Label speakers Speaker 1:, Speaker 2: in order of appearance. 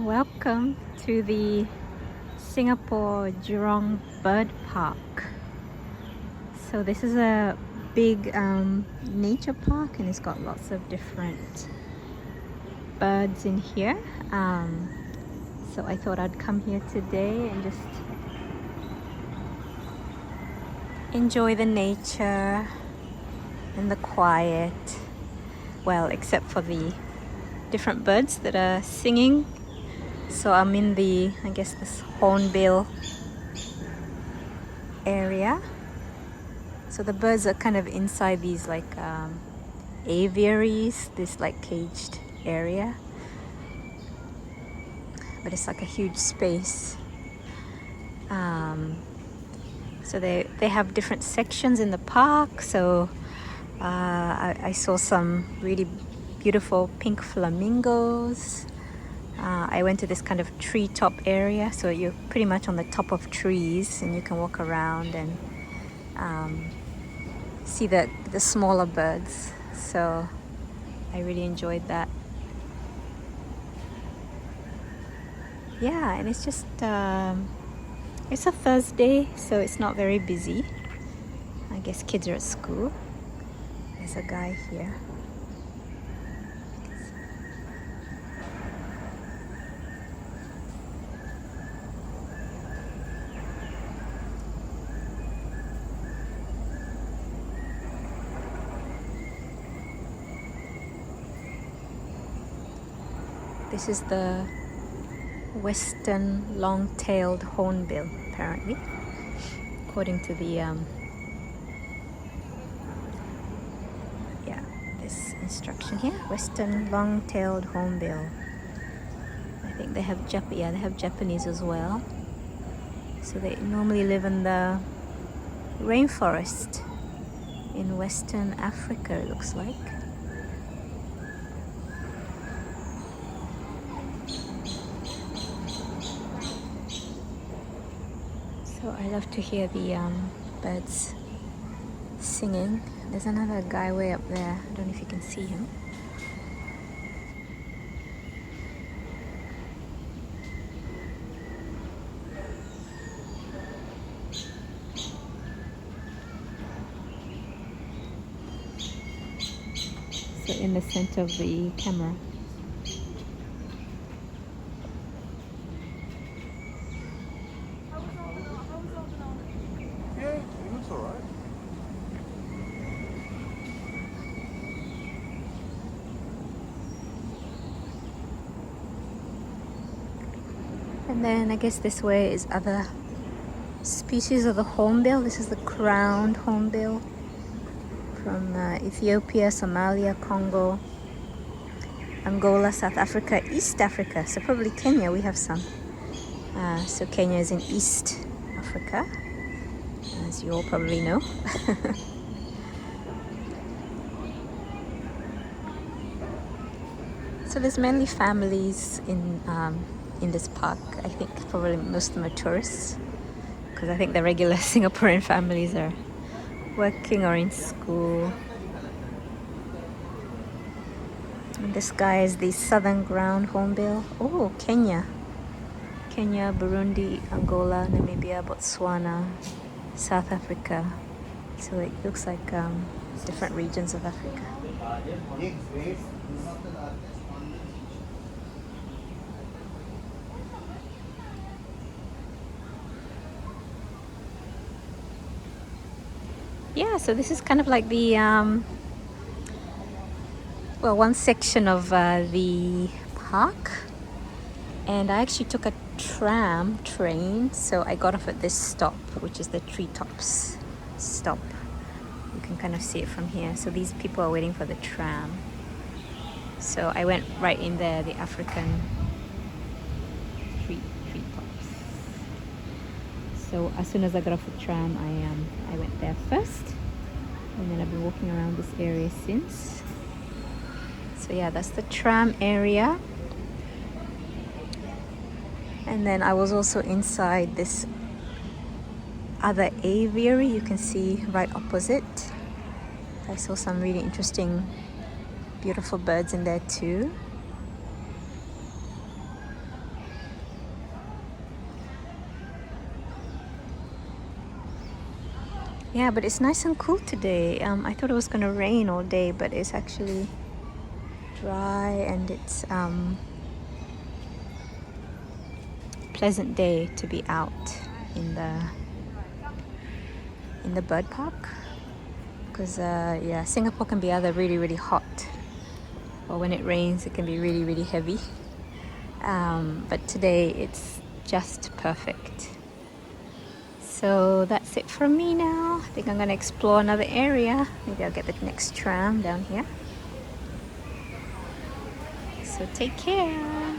Speaker 1: Welcome to the Singapore Jurong Bird Park. So this is a big nature park, and it's got lots of different birds in here. So I thought I'd come here today and just enjoy the nature and the quiet. Well, except for the different birds that are singing. So I'm in the, I guess, this hornbill area. So the birds are kind of inside these like aviaries, this like caged area. But it's like a huge space. So they have different sections in the park. So I saw some really beautiful pink flamingos. I went to this kind of treetop area, so you're pretty much on the top of trees and you can walk around and see the smaller birds. So I really enjoyed that. Yeah, and it's just it's a Thursday, so it's not very busy. I guess kids are at school. There's a guy here. This is the western long-tailed hornbill, apparently, according to the this instruction here. Western long-tailed hornbill. I think they have they have Japanese as well. So they normally live in the rainforest in Western Africa, it looks like. So I love to hear the birds singing. There's another guy way up there. I don't know if you can see him. So in the center of the camera.
Speaker 2: Yeah, it looks alright.
Speaker 1: And then I guess this way is other species of the hornbill. This is the crowned hornbill from Ethiopia, Somalia, Congo, Angola, South Africa, East Africa. So probably Kenya, we have some. So Kenya is in East Africa, as you all probably know. So there's mainly families in this park. I think probably most of them are tourists, because I think the regular Singaporean families are working or in school. And this guy is the southern ground hornbill. Oh, Kenya, Burundi, Angola, Namibia, Botswana, South Africa. So it looks like different regions of Africa. Yeah, so this is kind of like the one section of the park, and I actually took a train, so I got off at this stop, which is the treetops stop. You can kind of see it from here. So these people are waiting for the tram, so I went right in there, the African treetops. So as soon as I got off the tram, I went there first, and then I've been walking around this area since. So yeah, that's the tram area. And then I was also inside this other aviary, you can see right opposite. I saw some really interesting, beautiful birds in there too. Yeah, but it's nice and cool today. I thought it was gonna rain all day, but it's actually dry, and it's pleasant day to be out in the bird park, because yeah, Singapore can be either really hot, or when it rains it can be really heavy, but today it's just perfect. So that's it from me now. I think I'm gonna explore another area. Maybe I'll get the next tram down here. So take care.